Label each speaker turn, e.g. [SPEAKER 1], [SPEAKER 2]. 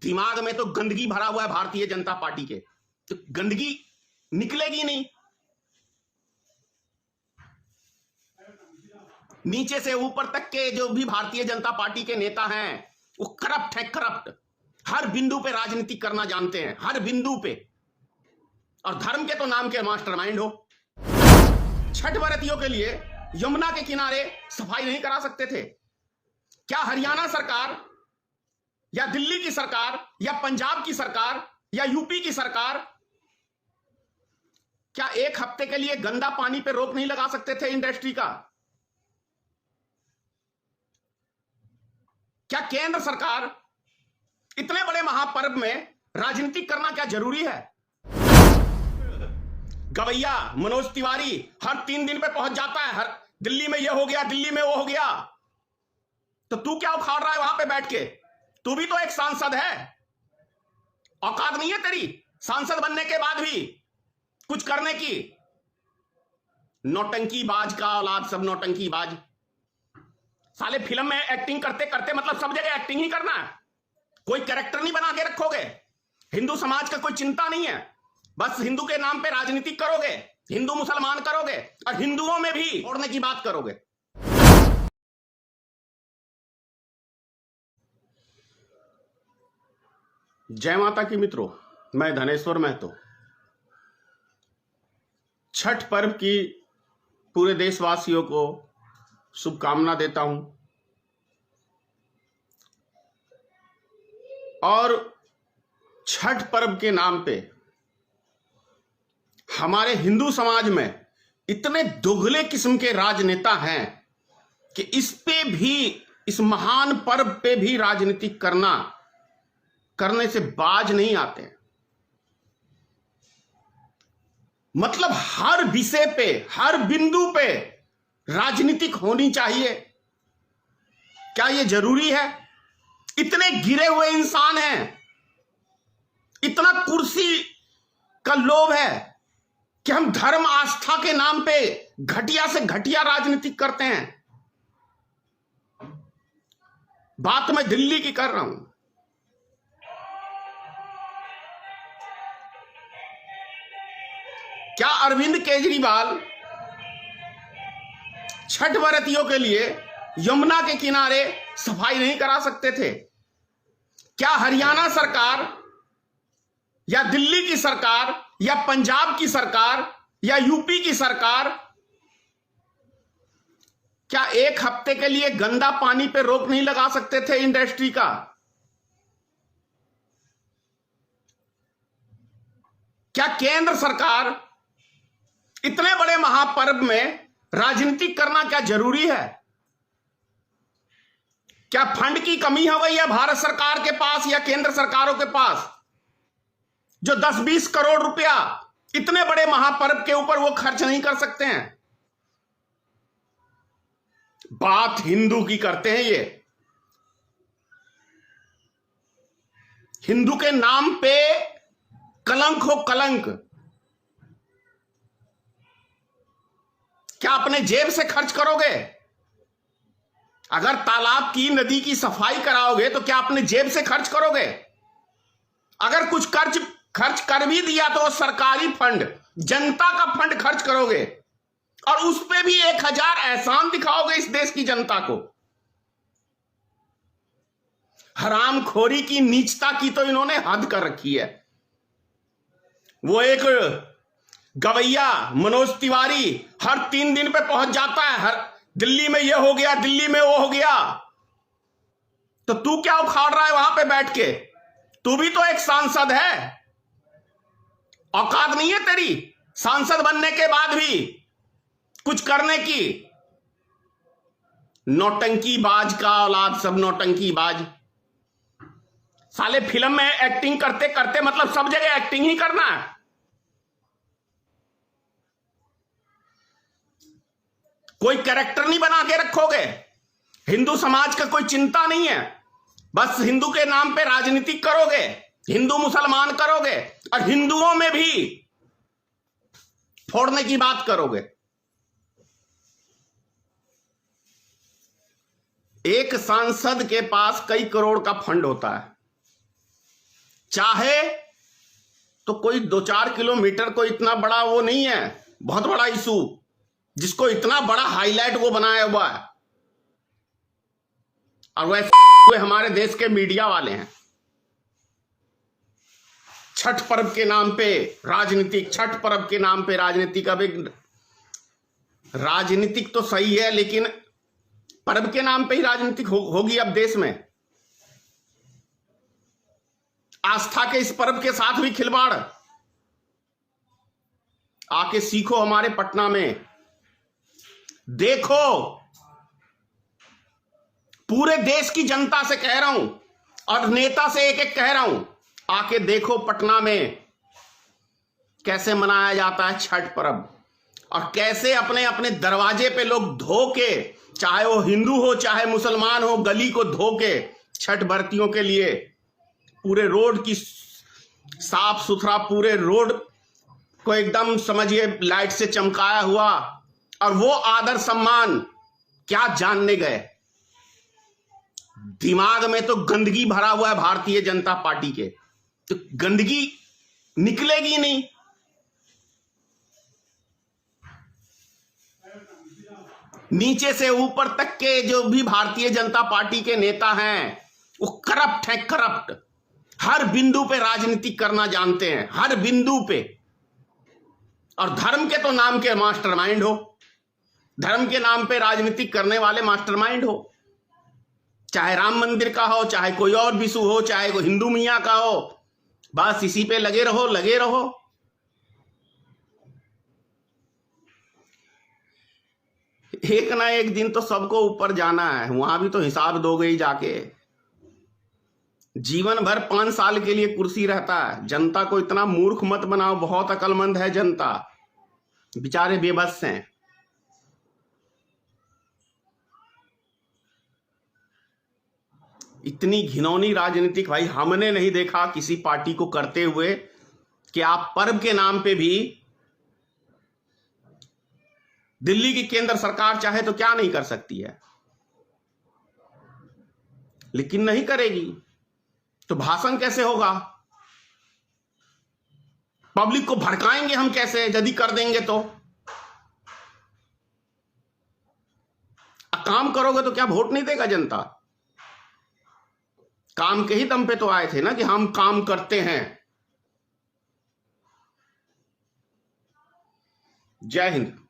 [SPEAKER 1] दिमाग में तो गंदगी भरा हुआ है भारतीय जनता पार्टी के, तो गंदगी निकलेगी नहीं। नीचे से ऊपर तक के जो भी भारतीय जनता पार्टी के नेता हैं वो करप्ट है, करप्ट। हर बिंदु पे राजनीति करना जानते हैं, हर बिंदु पे, और धर्म के तो नाम के मास्टरमाइंड हो। छठ व्रतियों के लिए यमुना के किनारे सफाई नहीं करा सकते थे? क्या हरियाणा सरकार या दिल्ली की सरकार या पंजाब की सरकार या यूपी की सरकार क्या एक हफ्ते के लिए गंदा पानी पे रोक नहीं लगा सकते थे इंडस्ट्री का? क्या केंद्र सरकार इतने बड़े महापर्व में राजनीति करना क्या जरूरी है? गवैया मनोज तिवारी हर 3 दिन पे पहुंच जाता है, हर दिल्ली में यह हो गया, दिल्ली में वो हो गया। तो तू क्या उखाड़ रहा है वहां पे बैठ के? तू भी तो एक सांसद है, औकात नहीं है तेरी सांसद बनने के बाद भी कुछ करने की? नौटंकी बाज का औलाद, सब नौटंकी बाज। साले फिल्म में एक्टिंग करते करते मतलब सब जगह एक्टिंग ही करना है, कोई कैरेक्टर नहीं बना के रखोगे। हिंदू समाज का कोई चिंता नहीं है, बस हिंदू के नाम पे राजनीति करोगे, हिंदू मुसलमान करोगे और हिंदुओं में भी तोड़ने की बात करोगे। जय माता की मित्रों, मैं धनेश्वर महतो। छठ पर्व की पूरे देशवासियों को शुभकामना देता हूं। और छठ पर्व के नाम पे हमारे हिंदू समाज में इतने दोगले किस्म के राजनेता हैं कि इस पे भी, इस महान पर्व पे भी राजनीति करने से बाज नहीं आते। मतलब हर विषय पे, हर बिंदु पे राजनीतिक होनी चाहिए। क्या यह जरूरी है? इतने गिरे हुए इंसान हैं, इतना कुर्सी का लोभ है कि हम धर्म आस्था के नाम पे घटिया से घटिया राजनीति करते हैं। बात मैं दिल्ली की कर रहा हूं। क्या अरविंद केजरीवाल छठ व्रतियों के लिए यमुना के किनारे सफाई नहीं करा सकते थे? क्या हरियाणा सरकार या दिल्ली की सरकार या पंजाब की सरकार या यूपी की सरकार क्या एक हफ्ते के लिए गंदा पानी पे रोक नहीं लगा सकते थे इंडस्ट्री का? क्या केंद्र सरकार इतने बड़े महापर्व में राजनीति करना क्या जरूरी है? क्या फंड की कमी हो गई है भारत सरकार के पास या केंद्र सरकारों के पास, जो 10-20 करोड़ रुपया इतने बड़े महापर्व के ऊपर वो खर्च नहीं कर सकते हैं? बात हिंदू की करते हैं ये। हिंदू के नाम पे कलंक हो, कलंक। क्या अपने जेब से खर्च करोगे? अगर तालाब की, नदी की सफाई कराओगे तो क्या अपने जेब से खर्च करोगे? अगर कुछ खर्च कर भी दिया तो सरकारी फंड, जनता का फंड खर्च करोगे और उस पे भी 1000 एहसान दिखाओगे इस देश की जनता को। हरामखोरी की, नीचता की तो इन्होंने हद कर रखी है। वो एक गवैया मनोज तिवारी हर 3 दिन पे पहुंच जाता है, हर दिल्ली में यह हो गया, दिल्ली में वो हो गया। तो तू क्या उखाड़ रहा है वहां पे बैठ के? तू भी तो एक सांसद है, औकात नहीं है तेरी सांसद बनने के बाद भी कुछ करने की? नौटंकी बाज का औलाद, सब नौटंकी बाज। साले फिल्म में एक्टिंग करते करते मतलब सब जगह एक्टिंग ही करना है। कोई कैरेक्टर नहीं बना के रखोगे। हिंदू समाज का कोई चिंता नहीं है, बस हिंदू के नाम पे राजनीति करोगे, हिंदू मुसलमान करोगे और हिंदुओं में भी फोड़ने की बात करोगे। एक सांसद के पास कई करोड़ का फंड होता है, चाहे तो कोई 2-4 किलोमीटर को इतना बड़ा वो नहीं है, बहुत बड़ा इशू जिसको इतना बड़ा हाईलाइट वो बनाया हुआ है। और वैसे हमारे देश के मीडिया वाले हैं। छठ पर्व के नाम पे छठ पर्व के नाम पे राजनीतिक, अब एक राजनीतिक तो सही है, लेकिन पर्व के नाम पे ही राजनीतिक होगी अब देश में। आस्था के इस पर्व के साथ भी खिलवाड़। आके सीखो हमारे पटना में, देखो, पूरे देश की जनता से कह रहा हूं और नेता से एक एक कह रहा हूं, आके देखो पटना में कैसे मनाया जाता है छठ पर्व, और कैसे अपने अपने दरवाजे पे लोग धो के, चाहे वो हिंदू हो चाहे मुसलमान हो, गली को धो के छठ बरतियों के लिए पूरे रोड की साफ सुथरा, पूरे रोड को एकदम समझिए लाइट से चमकाया हुआ। और वो आदर सम्मान क्या जानने गए? दिमाग में तो गंदगी भरा हुआ है भारतीय जनता पार्टी के, तो गंदगी निकलेगी नहीं। नीचे से ऊपर तक के जो भी भारतीय जनता पार्टी के नेता हैं वो करप्ट हैं, करप्ट। हर बिंदु पे राजनीति करना जानते हैं, हर बिंदु पे। और धर्म के तो नाम के मास्टरमाइंड हो, धर्म के नाम पे राजनीति करने वाले मास्टरमाइंड हो, चाहे राम मंदिर का हो, चाहे कोई और विषय हो, चाहे कोई हिंदू मियाँ का हो, बस इसी पे लगे रहो, लगे रहो। एक ना एक दिन तो सबको ऊपर जाना है, वहां भी तो हिसाब दोगे ही जाके। जीवन भर 5 साल के लिए कुर्सी रहता है। जनता को इतना मूर्ख मत बनाओ, बहुत अकलमंद है जनता, बेचारे बेबस हैं। इतनी घिनौनी राजनीतिक भाई हमने नहीं देखा किसी पार्टी को करते हुए, कि आप पर्व के नाम पे भी, दिल्ली की केंद्र सरकार चाहे तो क्या नहीं कर सकती है, लेकिन नहीं करेगी तो भाषण कैसे होगा? पब्लिक को भड़काएंगे हम कैसे यदि कर देंगे तो? काम करोगे तो क्या वोट नहीं देगा जनता? काम के ही दम पे तो आए थे ना कि हम काम करते हैं। जय हिंद।